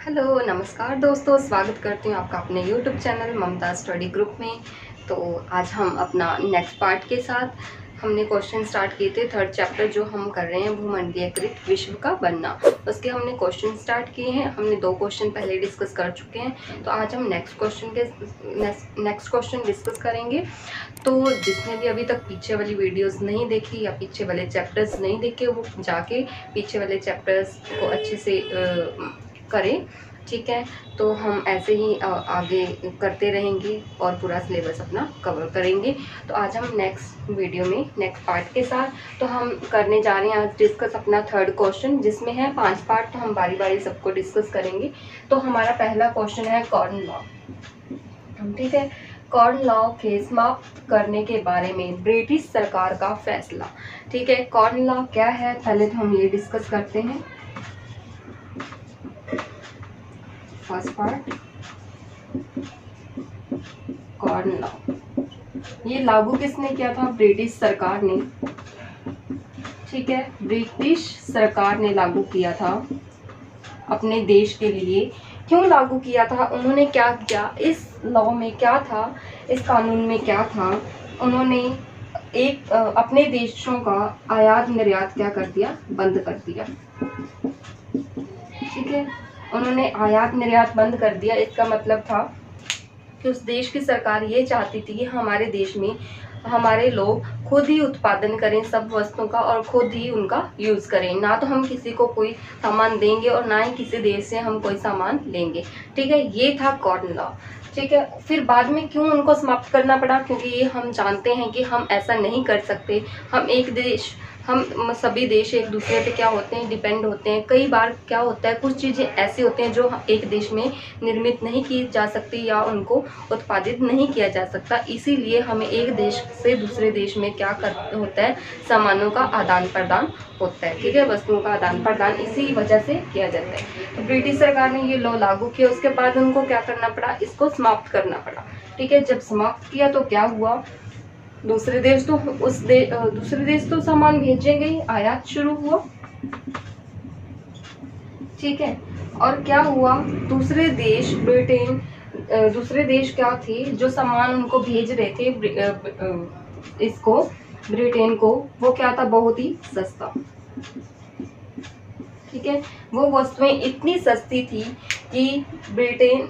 Hello, नमस्कार दोस्तों, स्वागत करती हूँ आपका अपने यूट्यूब चैनल ममता स्टडी ग्रुप में। तो आज हम अपना नेक्स्ट पार्ट के साथ हमने क्वेश्चन स्टार्ट किए थे। थर्ड चैप्टर जो हम कर रहे हैं भूमंडलीयकृत विश्व का बनना, उसके हमने क्वेश्चन स्टार्ट किए हैं। हमने 2 क्वेश्चन पहले डिस्कस कर चुके हैं, तो आज हम नेक्स्ट क्वेश्चन डिस्कस करेंगे। तो जिसने भी अभी तक पीछे वाली वीडियोस नहीं देखी या पीछे वाले चैप्टर्स नहीं देखे, वो जाके पीछे वाले चैप्टर्स को अच्छे से करें, ठीक है। तो हम ऐसे ही आगे करते रहेंगे और पूरा सिलेबस अपना कवर करेंगे। तो आज हम नेक्स्ट वीडियो में नेक्स्ट पार्ट के साथ तो हम करने जा रहे हैं आज डिस्कस अपना थर्ड क्वेश्चन, जिसमें है 5 पार्ट। तो हम बारी बारी सबको डिस्कस करेंगे। तो हमारा पहला क्वेश्चन है कॉर्न लॉ, ठीक है। कॉर्न लॉ के समाप्त करने के बारे में ब्रिटिश सरकार का फैसला, ठीक है। कॉर्न लॉ क्या है, पहले तो हम ये डिस्कस करते हैं। फर्स्ट पार्ट, कॉर्न लॉ, ये लागू किसने किया था? ब्रिटिश सरकार ने, ठीक है। ब्रिटिश सरकार ने लागू किया था अपने देश के लिए। क्यों लागू किया था? उन्होंने क्या किया? इस लॉ में क्या था, इस कानून में क्या था? उन्होंने एक अपने देशों का आयात निर्यात क्या कर दिया? बंद कर दिया, ठीक है। उन्होंने आयात निर्यात बंद कर दिया। इसका मतलब था कि उस देश की सरकार ये चाहती थी कि हमारे देश में हमारे लोग खुद ही उत्पादन करें सब वस्तुओं का और खुद ही उनका यूज़ करें, ना तो हम किसी को कोई सामान देंगे और ना ही किसी देश से हम कोई सामान लेंगे, ठीक है। ये था कॉर्न लॉ, ठीक है। फिर बाद में क्यों उनको समाप्त करना पड़ा? क्योंकि ये हम जानते हैं कि हम ऐसा नहीं कर सकते। हम सभी देश एक दूसरे पे क्या होते हैं? डिपेंड होते हैं। कई बार क्या होता है, कुछ चीज़ें ऐसी होती हैं जो एक देश में निर्मित नहीं की जा सकती या उनको उत्पादित नहीं किया जा सकता। इसीलिए हमें एक देश से दूसरे देश में क्या कर होता है? सामानों का आदान प्रदान होता है, ठीक है। वस्तुओं का आदान प्रदान इसी वजह से किया जाता है। तो ब्रिटिश सरकार ने ये लॉ लागू किया। उसके बाद उनको क्या करना पड़ा? इसको समाप्त करना पड़ा, ठीक है। जब समाप्त किया तो क्या हुआ? दूसरे देश तो सामान भेजेंगे ही, आयात शुरू हुआ, ठीक है। और क्या हुआ? दूसरे देश क्या थे जो सामान उनको भेज रहे थे इसको ब्रिटेन को, वो क्या था? बहुत ही सस्ता, ठीक है। वो वस्तुएं इतनी सस्ती थी कि ब्रिटेन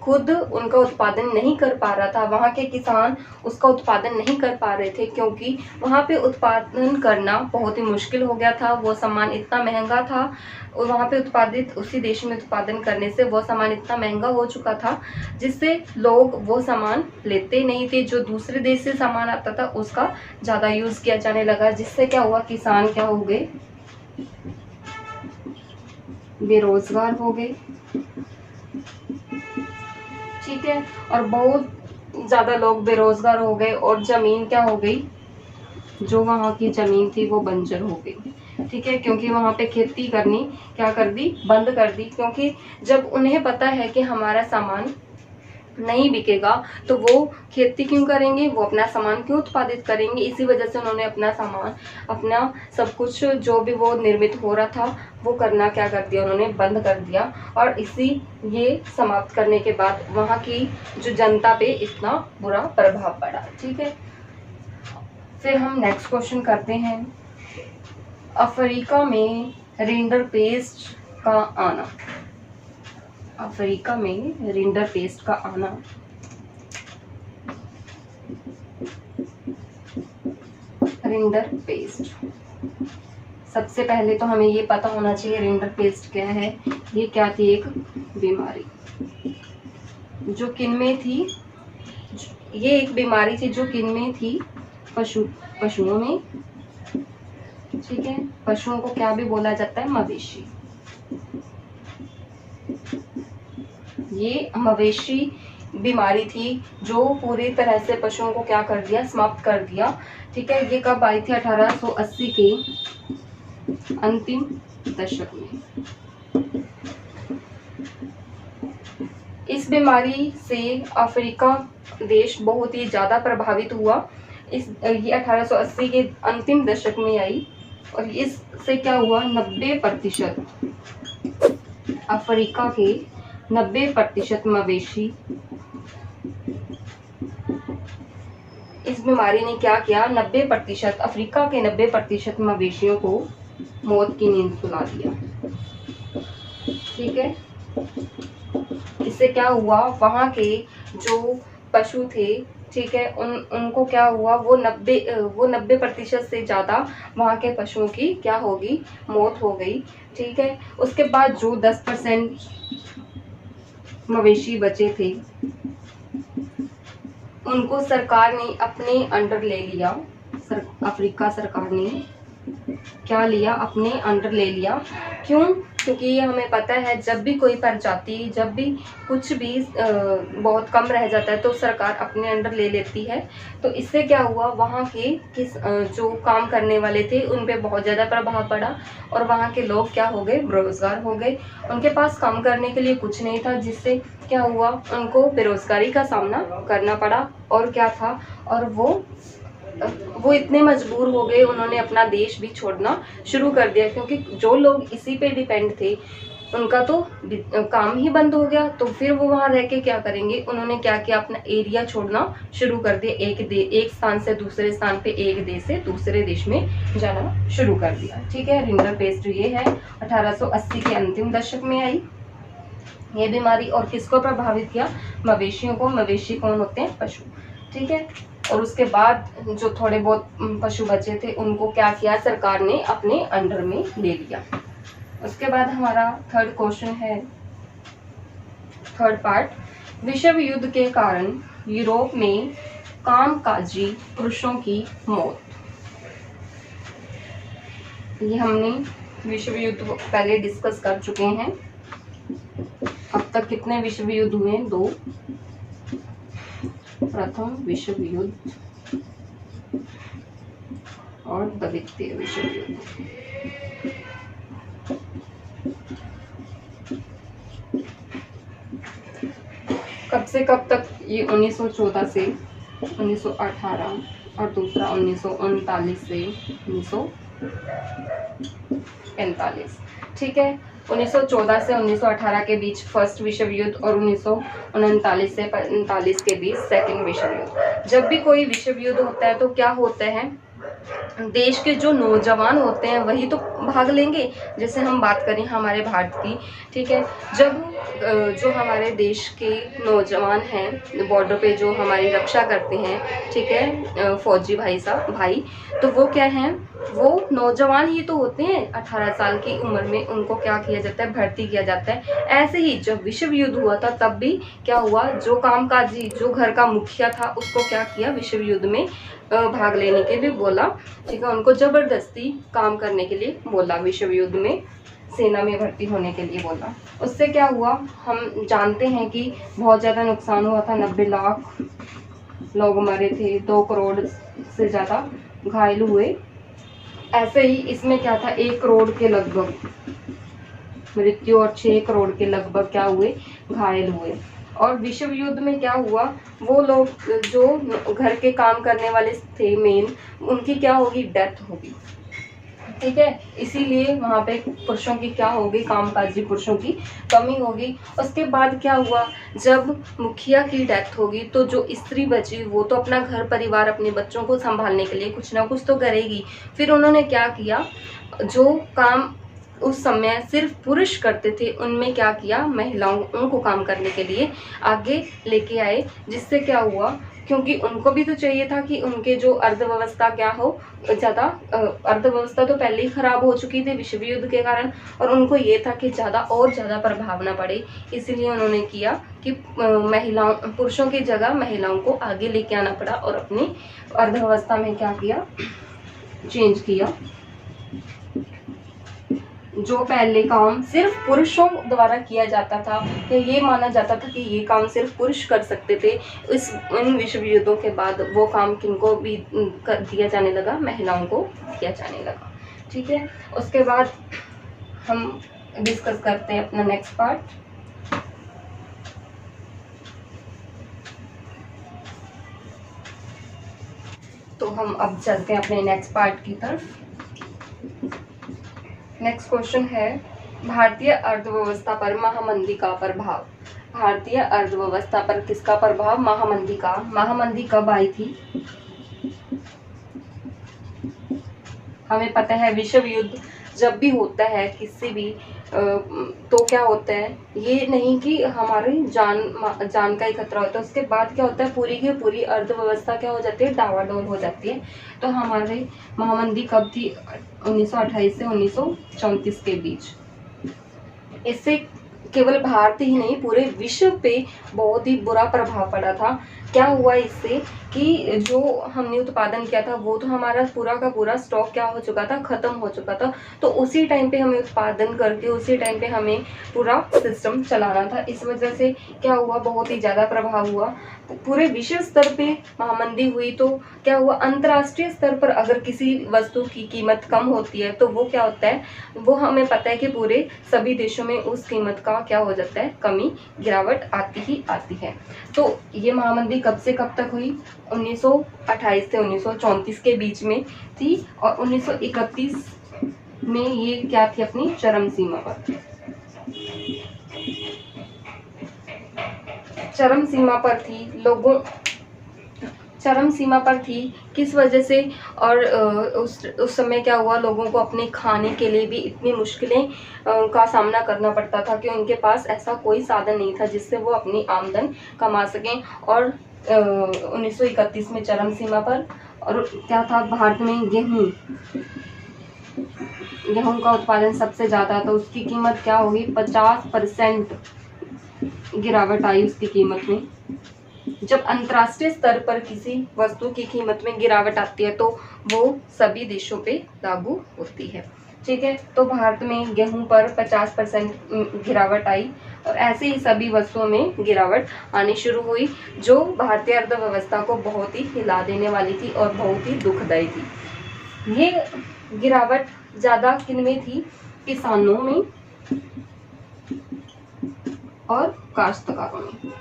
खुद उनका उत्पादन नहीं कर पा रहा था। वहाँ के किसान उसका उत्पादन नहीं कर पा रहे थे, क्योंकि वहाँ पे उत्पादन करना बहुत ही मुश्किल हो गया था। वो सामान इतना महंगा था और वहाँ पे उसी देश में उत्पादन करने से वो सामान इतना महंगा हो चुका था, जिससे लोग वो सामान लेते नहीं थे। जो दूसरे देश से सामान आता था उसका ज़्यादा यूज़ किया जाने लगा, जिससे क्या हुआ? किसान क्या हो गए? बेरोजगार हो गए, ठीक है। और बहुत ज़्यादा लोग बेरोजगार हो गए और ज़मीन क्या हो गई? जो वहाँ की ज़मीन थी वो बंजर हो गई, ठीक है। क्योंकि वहाँ पे खेती करनी क्या कर दी? बंद कर दी। क्योंकि जब उन्हें पता है कि हमारा सामान नहीं बिकेगा तो वो खेती क्यों करेंगे? वो अपना सामान क्यों उत्पादित करेंगे? इसी वजह से उन्होंने अपना सामान, अपना सब कुछ जो भी वो निर्मित हो रहा था वो करना क्या कर दिया? उन्होंने बंद कर दिया। और ये समाप्त करने के बाद वहाँ की जो जनता पे इतना बुरा प्रभाव पड़ा, ठीक है। फिर हम नेक्स्ट क्वेश्चन करते हैं। अफ्रीका में रिंडरपेस्ट का आना, अफ्रीका में रिंडरपेस्ट का आना। रिंडरपेस्ट, सबसे पहले तो हमें ये पता होना चाहिए रिंडरपेस्ट क्या है। ये क्या थी? एक बीमारी जो किनमें थी? ये एक बीमारी थी जो किनमें थी? पशुओं में, ठीक है। पशुओं को क्या भी बोला जाता है? मवेशी। ये मवेशी बीमारी थी जो पूरी तरह से पशुओं को क्या कर दिया? समाप्त कर दिया, ठीक है। ये कब आई थी? 1880 के अंतिम दशक में। इस बीमारी से अफ्रीका देश बहुत ही ज़्यादा प्रभावित हुआ। ये 1880 के अंतिम दशक में आई और इससे क्या हुआ? 90% अफ्रीका के 90% मवेशी, इस बीमारी ने क्या किया, 90% अफ्रीका के 90% मवेशियों को मौत की नींद सुला दिया। ठीक है, इससे क्या हुआ, वहाँ के जो पशु थे, ठीक है, उनको क्या हुआ, वो 90% से ज़्यादा वहाँ के पशुओं की क्या होगी, मौत हो गई। ठीक है, उसके बाद जो 10% मवेशी बचे थे उनको सरकार ने अपने अंडर ले लिया। अफ्रीका सरकार ने क्या लिया, अपने अंडर ले लिया। क्यों? क्योंकि ये हमें पता है जब भी कोई प्रजाति, जब भी कुछ भी बहुत कम रह जाता है तो सरकार अपने अंडर ले लेती है। तो इससे क्या हुआ, वहाँ के जो काम करने वाले थे उन पे बहुत ज़्यादा प्रभाव पड़ा और वहाँ के लोग क्या हो गए, बेरोजगार हो गए। उनके पास काम करने के लिए कुछ नहीं था, जिससे क्या हुआ, उनको बेरोजगारी का सामना करना पड़ा। और क्या था, और वो इतने मजबूर हो गए, उन्होंने अपना देश भी छोड़ना शुरू कर दिया, क्योंकि जो लोग इसी पे डिपेंड थे उनका तो काम ही बंद हो गया। तो फिर वो वहाँ रह के क्या करेंगे, उन्होंने क्या किया, अपना एरिया छोड़ना शुरू कर दिया। एक स्थान से दूसरे स्थान पे, एक देश से दूसरे देश में जाना शुरू कर दिया। ठीक है, रिंडरपेस्ट ये है 1880 के अंतिम दशक में आई ये बीमारी। और किसको प्रभावित किया, मवेशियों को। मवेशी कौन होते हैं, पशु। ठीक है, और उसके बाद जो थोड़े बहुत पशु बचे थे उनको क्या किया, सरकार ने अपने अंडर में ले लिया। उसके बाद हमारा थर्ड क्वेश्चन है, थर्ड पार्ट, विश्व युद्ध के कारण यूरोप में कामकाजी पुरुषों की मौत। ये हमने विश्व युद्ध पहले डिस्कस कर चुके हैं। अब तक कितने विश्व युद्ध हुए, 2। प्रथम विश्व युद्ध और द्वितीय विश्व युद्ध। कब से कब तक, ये 1914 से 1918 और दूसरा 1939 से 1945। ठीक है, 1914 से 1918 के बीच फर्स्ट विश्व युद्ध और 1939 से 45 के बीच सेकंड विश्व युद्ध। जब भी कोई विश्व युद्ध होता है तो क्या होता है, देश के जो नौजवान होते हैं वही तो भाग लेंगे। जैसे हम बात करें हमारे भारत की, ठीक है, जब जो हमारे देश के नौजवान हैं बॉर्डर पे जो हमारी रक्षा करते हैं, ठीक है, फौजी भाई, तो वो क्या हैं, वो नौजवान ही तो होते हैं। 18 साल की उम्र में उनको क्या किया जाता है, भर्ती किया जाता है। ऐसे ही जब विश्व युद्ध हुआ था तब भी क्या हुआ, जो कामकाजी, जो घर का मुखिया था उसको क्या किया, विश्व युद्ध में भाग लेने के लिए बोला। ठीक है, उनको जबरदस्ती काम करने के लिए बोला, विश्व युद्ध में सेना में भर्ती होने के लिए बोला। उससे क्या हुआ, हम जानते हैं कि बहुत ज़्यादा नुकसान हुआ था। 90 लाख लोग मरे थे, 2 करोड़ से ज़्यादा घायल हुए। ऐसे ही इसमें क्या था, 1 करोड़ के लगभग मृत्यु और 6 करोड़ के लगभग क्या हुए, घायल हुए। और विश्व युद्ध में क्या हुआ, वो लोग जो घर के काम करने वाले थे मेन, उनकी क्या होगी, डेथ होगी। ठीक है, इसीलिए वहाँ पे पुरुषों की क्या होगी, कामकाजी पुरुषों की कमी होगी। उसके बाद क्या हुआ, जब मुखिया की डेथ होगी तो जो स्त्री बची वो तो अपना घर परिवार, अपने बच्चों को संभालने के लिए कुछ ना कुछ तो करेगी। फिर उन्होंने क्या किया, जो काम उस समय सिर्फ पुरुष करते थे उनमें क्या किया, महिलाओं उनको काम करने के लिए आगे लेके आए। जिससे क्या हुआ, क्योंकि उनको भी तो चाहिए था कि उनके जो अर्थव्यवस्था क्या हो, ज़्यादा अर्थव्यवस्था तो पहले ही खराब हो चुकी थी विश्व युद्ध के कारण, और उनको ये था कि ज़्यादा और ज़्यादा प्रभाव ना पड़े। इसलिए उन्होंने किया कि पुरुषों की जगह महिलाओं को आगे लेके आना पड़ा और अपनी अर्थव्यवस्था में क्या किया, चेंज किया। जो पहले काम सिर्फ पुरुषों द्वारा किया जाता था, या ये माना जाता था कि ये काम सिर्फ पुरुष कर सकते थे, इन विश्व युद्धों के बाद वो काम किनको भी कर दिया जाने लगा, महिलाओं को किया जाने लगा। ठीक है, उसके बाद हम डिस्कस करते हैं अपना नेक्स्ट पार्ट। तो हम अब चलते हैं अपने नेक्स्ट पार्ट की तरफ। नेक्स्ट क्वेश्चन है, भारतीय अर्थव्यवस्था पर महामंदी का प्रभाव। भारतीय अर्थव्यवस्था पर किसका प्रभाव? महामंदी का। महामंदी कब आई थी? हमें पता है विश्व युद्ध जब भी होता है किसी भी तो क्या होता है, ये नहीं कि हमारी जान का ही खतरा होता है, उसके बाद क्या होता है, पूरी की पूरी अर्थव्यवस्था क्या हो जाती है, डावाडोल हो जाती है। तो हमारे महामंदी कब थी? 1928 से 1934 के बीच। इससे केवल भारत ही नहीं पूरे विश्व पे बहुत ही बुरा प्रभाव पड़ा था। क्या हुआ इससे कि जो हमने उत्पादन किया था वो तो हमारा पूरा का पूरा स्टॉक क्या हो चुका था, खत्म हो चुका था। तो उसी टाइम पे हमें उत्पादन करके उसी टाइम पे हमें पूरा सिस्टम चलाना था। इस वजह से क्या हुआ, बहुत ही ज़्यादा प्रभाव हुआ। तो पूरे विश्व स्तर पे महामंदी हुई तो क्या हुआ, अंतर्राष्ट्रीय स्तर पर अगर किसी वस्तु की कीमत कम होती है तो वो क्या होता है, वो हमें पता है कि पूरे सभी देशों में उस कीमत का क्या हो जाता है, कमी गिरावट आती ही आती है। तो ये महामंदी कब से कब तक हुई? 1928 से 1934 के बीच में थी और 1931 में ये क्या थी, अपनी चरम सीमा पर। चरम सीमा पर थी, लोगों चरम सीमा पर थी किस वजह से? और उस समय क्या हुआ, लोगों को अपने खाने के लिए भी इतनी मुश्किलें का सामना करना पड़ता था कि उनके पास ऐसा कोई साधन नहीं था जिससे वो अपनी आमदन कमा सकें। और 1931 में चरम सीमा पर। और क्या था, भारत में गेहूं का उत्पादन सबसे ज़्यादा, तो उसकी कीमत क्या होगी, 50% गिरावट आई उसकी कीमत में। जब अंतर्राष्ट्रीय स्तर पर किसी वस्तु की कीमत में गिरावट आती है तो वो सभी देशों पे लागू होती है। ठीक है, तो भारत में गेहूं पर 50% गिरावट आई और ऐसे ही सभी वस्तुओं में गिरावट आनी शुरू हुई, जो भारतीय अर्थव्यवस्था को बहुत ही हिला देने वाली थी और बहुत ही दुखदायी थी। ये गिरावट ज़्यादा किनमें थी? किसानों में और काश्तकारों में।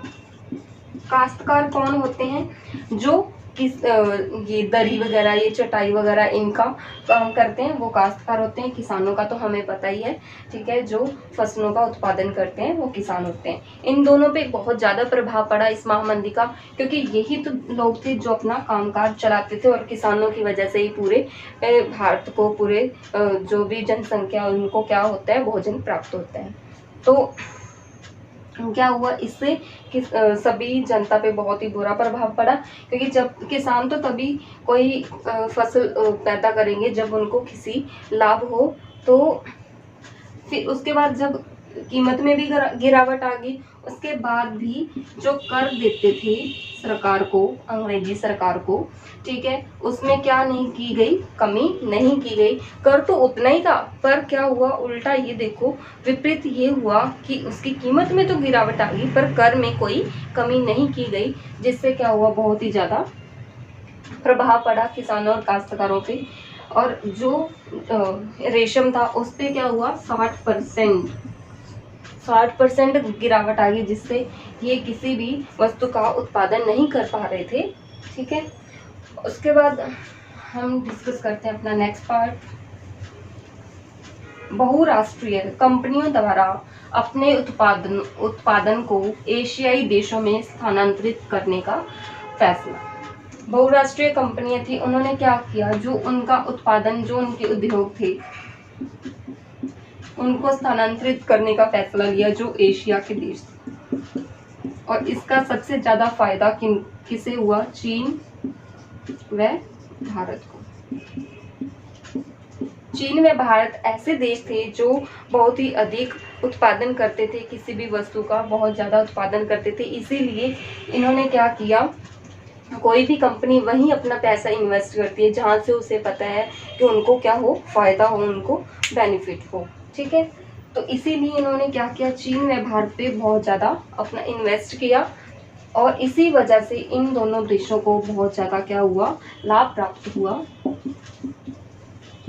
काश्तकार कौन होते हैं? जो ये दरी वगैरह, ये चटाई वगैरह इनका काम करते हैं, वो काश्तकार होते हैं। किसानों का तो हमें पता ही है, ठीक है, जो फसलों का उत्पादन करते हैं वो किसान होते हैं। इन दोनों पे बहुत ज़्यादा प्रभाव पड़ा इस महामंदी का, क्योंकि यही तो लोग थे जो अपना कामकाज चलाते थे और किसानों की वजह से ही पूरे भारत को, पूरे जो भी जनसंख्या उनको क्या होता है, भोजन प्राप्त होता है। तो क्या हुआ इससे कि सभी जनता पे बहुत ही बुरा प्रभाव पड़ा, क्योंकि जब किसान तो तभी कोई फसल पैदा करेंगे जब उनको किसी लाभ हो। तो फिर उसके बाद जब कीमत में भी गिरावट आ गई, उसके बाद भी जो कर देते थे सरकार को, अंग्रेजी सरकार को, ठीक है, उसमें क्या नहीं की गई, कमी नहीं की गई। कर तो उतना ही था, पर क्या हुआ उल्टा, ये देखो विपरीत ये हुआ कि उसकी कीमत में तो गिरावट आ गई पर कर में कोई कमी नहीं की गई, जिससे क्या हुआ, बहुत ही ज़्यादा प्रभाव पड़ा किसानों और काश्तकारों पे। और जो रेशम था उस पर क्या हुआ, 60% गिरावट आ गई, जिससे ये किसी भी वस्तु का उत्पादन नहीं कर पा रहे थे। ठीक है, उसके बाद हम डिस्कस करते हैं अपना नेक्स्ट पार्ट। बहुराष्ट्रीय कंपनियों द्वारा अपने उत्पादन को एशियाई देशों में स्थानांतरित करने का फैसला। बहुराष्ट्रीय कंपनियां थी, उन्होंने क्या किया, जो उनका उत्पादन, जो उनके उद्योग थे, उनको स्थानांतरित करने का फैसला लिया, जो एशिया के देश थे। और इसका सबसे ज्यादा फायदा किसे हुआ, चीन व भारत को। चीन व भारत ऐसे देश थे जो बहुत ही अधिक उत्पादन करते थे, किसी भी वस्तु का बहुत ज़्यादा उत्पादन करते थे। इसीलिए इन्होंने क्या किया, कोई भी कंपनी वहीं अपना पैसा इन्वेस्ट करती है जहाँ से उसे पता है कि उनको क्या हो, फायदा हो, उनको बेनिफिट हो। ठीक है, तो इसीलिए इन्होंने क्या किया, चीन व भारत पे बहुत ज़्यादा अपना इन्वेस्ट किया और इसी वजह से इन दोनों देशों को बहुत ज़्यादा क्या हुआ, लाभ प्राप्त हुआ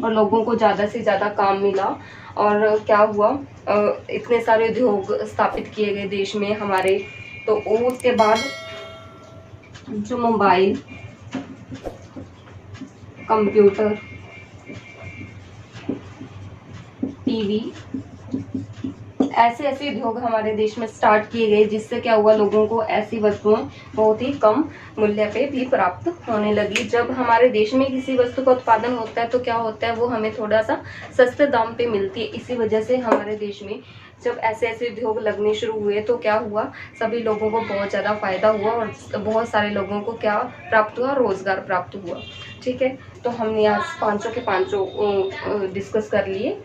और लोगों को ज़्यादा से ज़्यादा काम मिला। और क्या हुआ, इतने सारे उद्योग स्थापित किए गए देश में हमारे। तो उसके बाद जो मोबाइल, कंप्यूटर, टीवी, ऐसे ऐसे उद्योग हमारे देश में स्टार्ट किए गए जिससे क्या हुआ, लोगों को ऐसी वस्तुएं बहुत ही कम मूल्य पे भी प्राप्त होने लगी। जब हमारे देश में किसी वस्तु का उत्पादन होता है तो क्या होता है, वो हमें थोड़ा सा सस्ते दाम पे मिलती है। इसी वजह से हमारे देश में जब ऐसे ऐसे उद्योग लगने शुरू हुए तो क्या हुआ, सभी लोगों को बहुत ज़्यादा फायदा हुआ और बहुत सारे लोगों को क्या प्राप्त हुआ, रोजगार प्राप्त हुआ। ठीक है, तो हमने आज 500 के 500 डिस्कस कर लिए।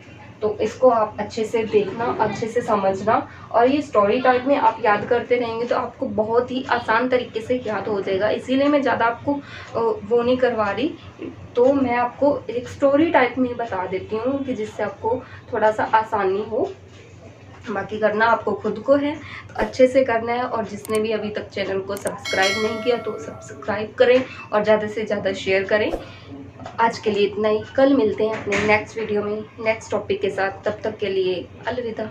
तो इसको आप अच्छे से देखना, अच्छे से समझना, और ये स्टोरी टाइप में आप याद करते रहेंगे तो आपको बहुत ही आसान तरीके से याद हो जाएगा। इसीलिए मैं ज़्यादा आपको वो नहीं करवा रही, तो मैं आपको एक स्टोरी टाइप में बता देती हूँ कि जिससे आपको थोड़ा सा आसानी हो। बाकी करना आपको खुद को है, तो अच्छे से करना है। और जिसने भी अभी तक चैनल को सब्सक्राइब नहीं किया तो सब्सक्राइब करें और ज़्यादा से ज़्यादा शेयर करें। आज के लिए इतना ही, कल मिलते हैं अपने नेक्स्ट वीडियो में नेक्स्ट टॉपिक के साथ। तब तक के लिए अलविदा।